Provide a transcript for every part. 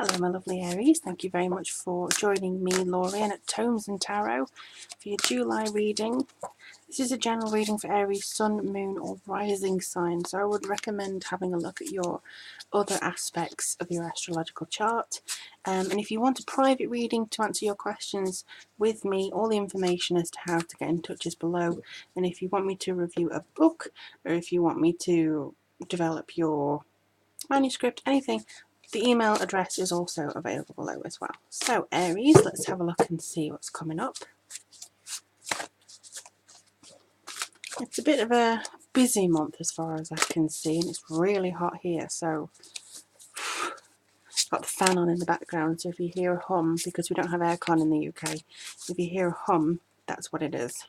Hello my lovely Aries, thank you very much for joining me, Lorien, at Tomes and Tarot for your July reading. This is a general reading for Aries, Sun, Moon or Rising sign, so I would recommend having a look at your other aspects of your astrological chart. And if you want a private reading to answer your questions with me, all the information as to how to get in touch is below. And if you want me to review a book, or if you want me to develop your manuscript, anything, the email address is also available below as well. So Aries, let's have a look and see what's coming up. It's a bit of a busy month as far as I can see, and it's really hot here, so I've got the fan on in the background, so if you hear a hum, because we don't have aircon in the UK, if you hear a hum, that's what it is.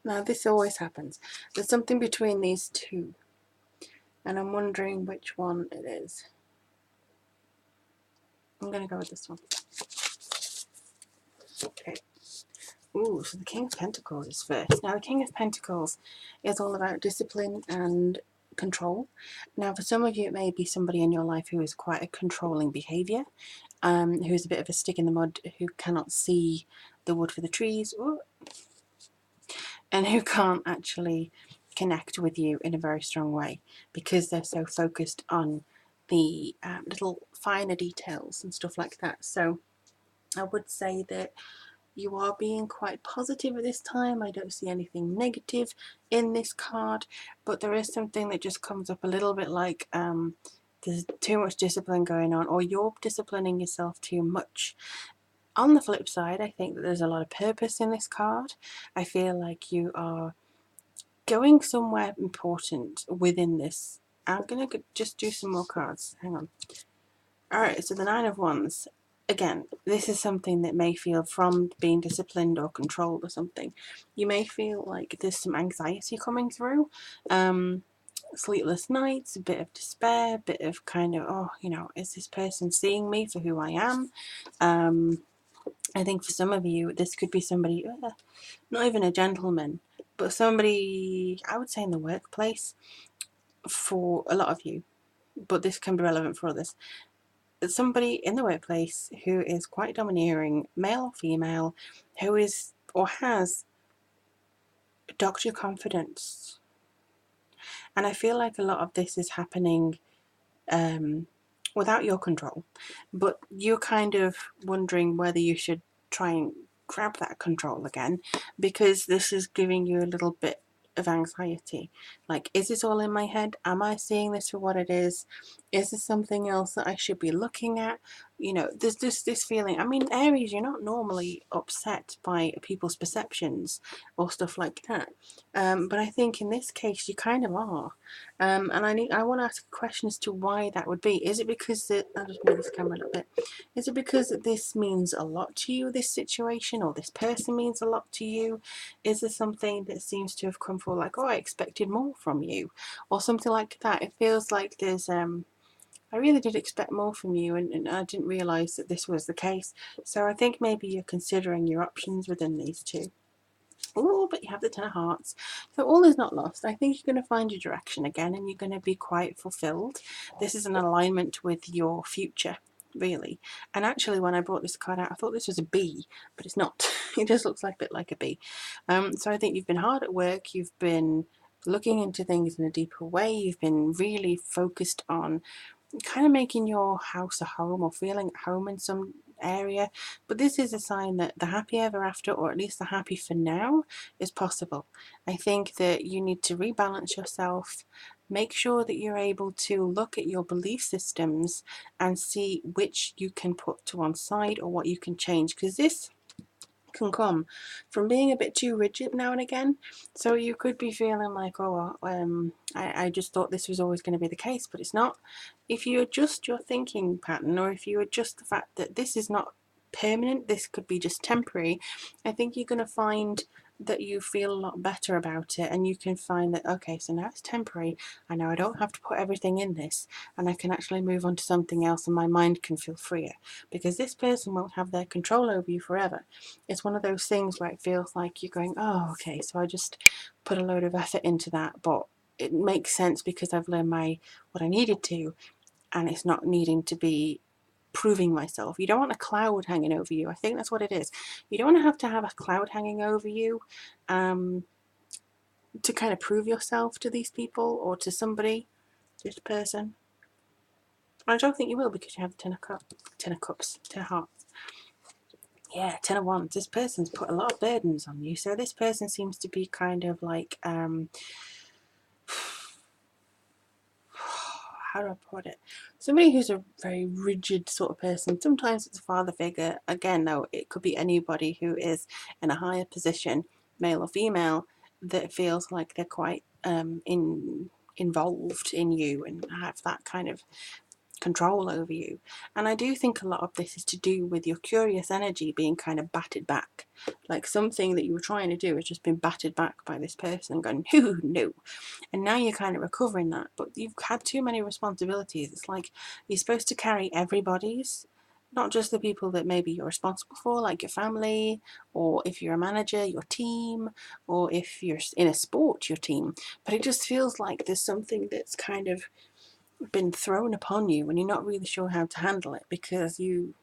Now this always happens. There's something between these two, and I'm wondering which one it is. I'm going to go with this one. Okay. Ooh, so the King of Pentacles is first. Now the King of Pentacles is all about discipline and control. Now for some of you it may be somebody in your life who is quite a controlling behaviour, who's a bit of a stick in the mud, who cannot see the wood for the trees, and who can't actually connect with you in a very strong way because they're so focused on the little finer details and stuff like that. So I would say that you are being quite positive at this time. I don't see anything negative in this card, but there is something that just comes up a little bit like there's too much discipline going on, or you're disciplining yourself too much. On the flip side, I think that there's a lot of purpose in this card. I feel like you are going somewhere important within this. I'm going to just do some more cards. Hang on. Alright, so the Nine of Wands. Again, this is something that may feel from being disciplined or controlled or something. You may feel like there's some anxiety coming through. Sleepless nights, a bit of despair, a bit of kind of, oh, you know, is this person seeing me for who I am? I think for some of you, this could be somebody, not even a gentleman, but somebody, I would say in the workplace, for a lot of you, but this can be relevant for others. Somebody in the workplace who is quite domineering, male or female, who is or has dogged your confidence. And I feel like a lot of this is happening without your control, but you're kind of wondering whether you should try and grab that control again, because this is giving you a little bit of anxiety. Like, is this all in my head? Am I seeing this for what it is? Is there something else that I should be looking at? You know, there's just this feeling. I mean, Aries, you're not normally upset by people's perceptions or stuff like that, but I think in this case you kind of are. And I want to ask a question as to why that would be. Is it because I'll just move this camera a little bit. Is it because this means a lot to you, this situation, or this person means a lot to you? Is there something that seems to have come forward, like, oh, I expected more from you, or something like that? It feels like there's I really did expect more from you, and I didn't realise that this was the case. So I think maybe you're considering your options within these two. Oh, but you have the Ten of Hearts. So all is not lost. I think you're going to find your direction again, and you're going to be quite fulfilled. This is an alignment with your future, really. And actually, when I brought this card out, I thought this was a bee, but it's not. It just looks like a bit like a bee. So I think you've been hard at work. You've been looking into things in a deeper way. You've been really focused on kind of making your house a home, or feeling at home in some area. But this is a sign that the happy ever after, or at least the happy for now, is possible. I think that you need to rebalance yourself, make sure that you're able to look at your belief systems and see which you can put to one side or what you can change, because this can come from being a bit too rigid now and again. So you could be feeling like, oh, I just thought this was always going to be the case, but it's not. If you adjust your thinking pattern, or if you adjust the fact that this is not permanent, this could be just temporary, I think you're going to find that you feel a lot better about it, and you can find that, okay, so now it's temporary, I know I don't have to put everything in this, and I can actually move on to something else, and my mind can feel freer, because this person won't have their control over you forever. It's one of those things where it feels like you're going, oh, okay, so I just put a load of effort into that, but it makes sense because I've learned what I needed to, and it's not needing to be proving myself. You don't want a cloud hanging over you. I think that's what it is. You don't want to have a cloud hanging over you to kind of prove yourself to these people or to somebody, this person. I don't think you will, because you have the Ten of Cups, Ten of Hearts. Yeah, Ten of Wands. This person's put a lot of burdens on you. So this person seems to be kind of like, how do I put it? Somebody who's a very rigid sort of person. Sometimes it's a father figure. Again, though, it could be anybody who is in a higher position, male or female, that feels like they're quite involved in you and have that kind of control over you. And I do think a lot of this is to do with your curious energy being kind of batted back. Like something that you were trying to do has just been battered back by this person and going, no, no. And now you're kind of recovering that, but you've had too many responsibilities. It's like you're supposed to carry everybody's, not just the people that maybe you're responsible for, like your family, or if you're a manager, your team, or if you're in a sport, your team. But it just feels like there's something that's kind of been thrown upon you when you're not really sure how to handle it, because you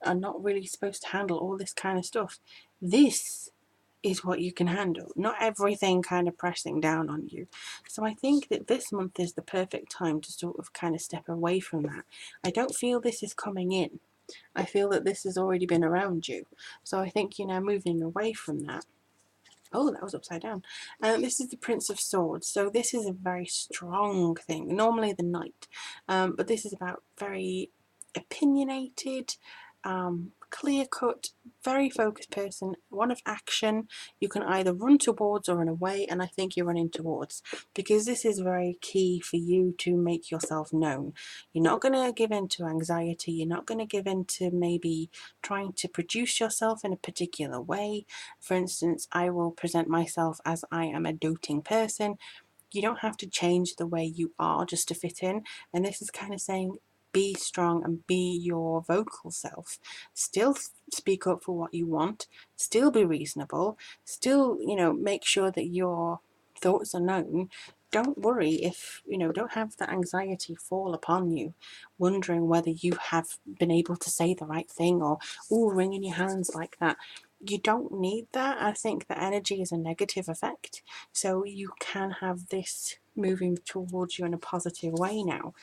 are not really supposed to handle all this kind of stuff. This is what you can handle, not everything kind of pressing down on you. So I think that this month is the perfect time to sort of kind of step away from that. I don't feel this is coming in. I feel that this has already been around you. So I think you're now moving away from that. Oh, that was upside down. This is the Prince of Swords. So this is a very strong thing. Normally the Knight. But this is about very opinionated, clear-cut, very focused person, one of action. You can either run towards or run away, and I think you're running towards, because this is very key for you to make yourself known. You're not going to give in to anxiety. You're not going to give in to maybe trying to produce yourself in a particular way. For instance, I will present myself as I am a doting person. You don't have to change the way you are just to fit in. And this is kind of saying, be strong and be your vocal self. Still speak up for what you want. Still be reasonable. Still, make sure that your thoughts are known. Don't worry if, don't have that anxiety fall upon you, wondering whether you have been able to say the right thing, or, wringing your hands like that. You don't need that. I think that energy is a negative effect. So you can have this moving towards you in a positive way now.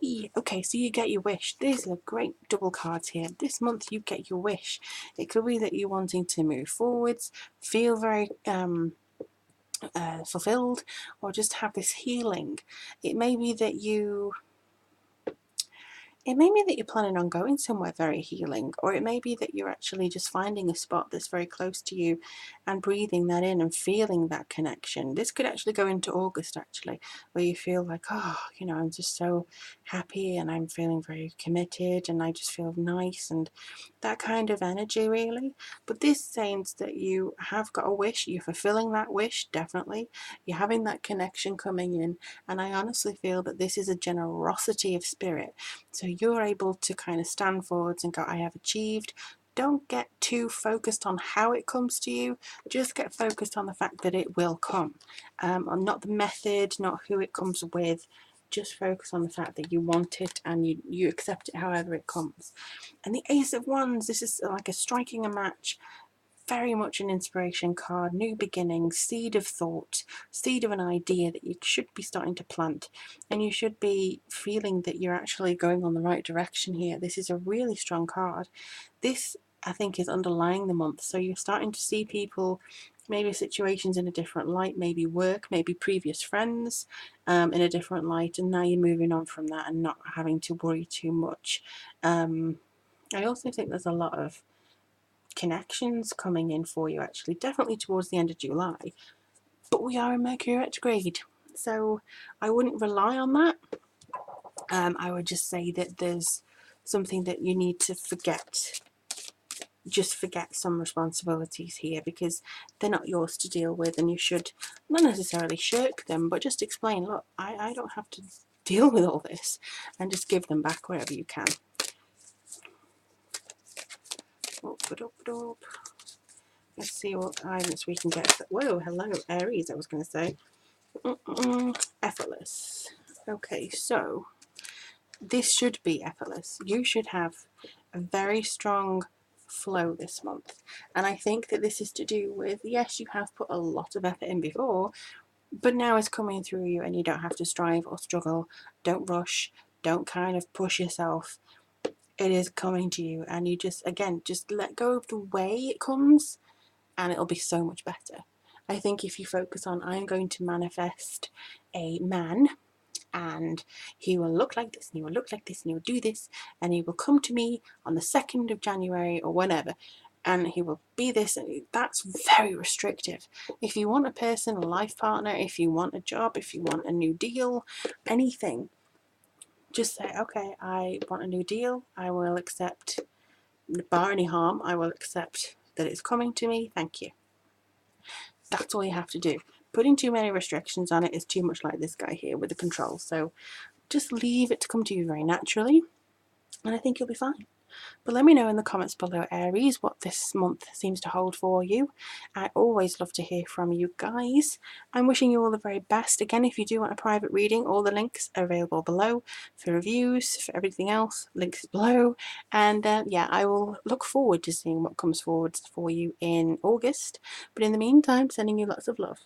Yay! Okay, so you get your wish. These are great double cards here. This month you get your wish. It could be that you're wanting to move forwards, feel very fulfilled, or just have this healing. It may be that you're planning on going somewhere very healing, or it may be that you're actually just finding a spot that's very close to you and breathing that in and feeling that connection. This could actually go into August, actually, where you feel like, oh, I'm just so happy and I'm feeling very committed and I just feel nice, and that kind of energy, really. But this says that you have got a wish, you're fulfilling that wish, definitely. You're having that connection coming in, and I honestly feel that this is a generosity of spirit. So you're able to kind of stand forwards and go, I have achieved. Don't get too focused on how it comes to you. Just get focused on the fact that it will come. Not the method, not who it comes with. Just focus on the fact that you want it and you accept it however it comes. And the Ace of Wands, this is like a striking a match. Very much an inspiration card, new beginnings, seed of thought, seed of an idea that you should be starting to plant, and you should be feeling that you're actually going on the right direction here. This is a really strong card. This, I think, is underlying the month, so you're starting to see people, maybe situations in a different light, maybe work, maybe previous friends in a different light, and now you're moving on from that and not having to worry too much. I also think there's a lot of connections coming in for you, actually, definitely towards the end of July. But we are in Mercury retrograde, so I wouldn't rely on that. I would just say that there's something that you need to forget. Just forget some responsibilities here, because they're not yours to deal with, and you should not necessarily shirk them, but just explain, look, I don't have to deal with all this, and just give them back wherever you can. Let's see what guidance we can get. Whoa, hello, Aries, I was going to say. Effortless. Okay, so this should be effortless. You should have a very strong flow this month. And I think that this is to do with, yes, you have put a lot of effort in before, but now it's coming through you and you don't have to strive or struggle. Don't rush. Don't kind of push yourself. It is coming to you, and you just, again, just let go of the way it comes, and it'll be so much better. I think if you focus on, I'm going to manifest a man, and he will look like this, and he will look like this, and he will do this, and he will come to me on the 2nd of January or whenever, and he will be this, and that's very restrictive. If you want a person, a life partner, if you want a job, if you want a new deal, anything, just say, okay, I want a new deal. I will accept, bar any harm, I will accept that it's coming to me. Thank you. That's all you have to do. Putting too many restrictions on it is too much like this guy here with the control. So just leave it to come to you very naturally, and I think you'll be fine. But let me know in the comments below, Aries, what this month seems to hold for you. I always love to hear from you guys. I'm wishing you all the very best. Again, if you do want a private reading, all the links are available below for reviews, for everything else, links below. And yeah, I will look forward to seeing what comes forward for you in August. But in the meantime, sending you lots of love.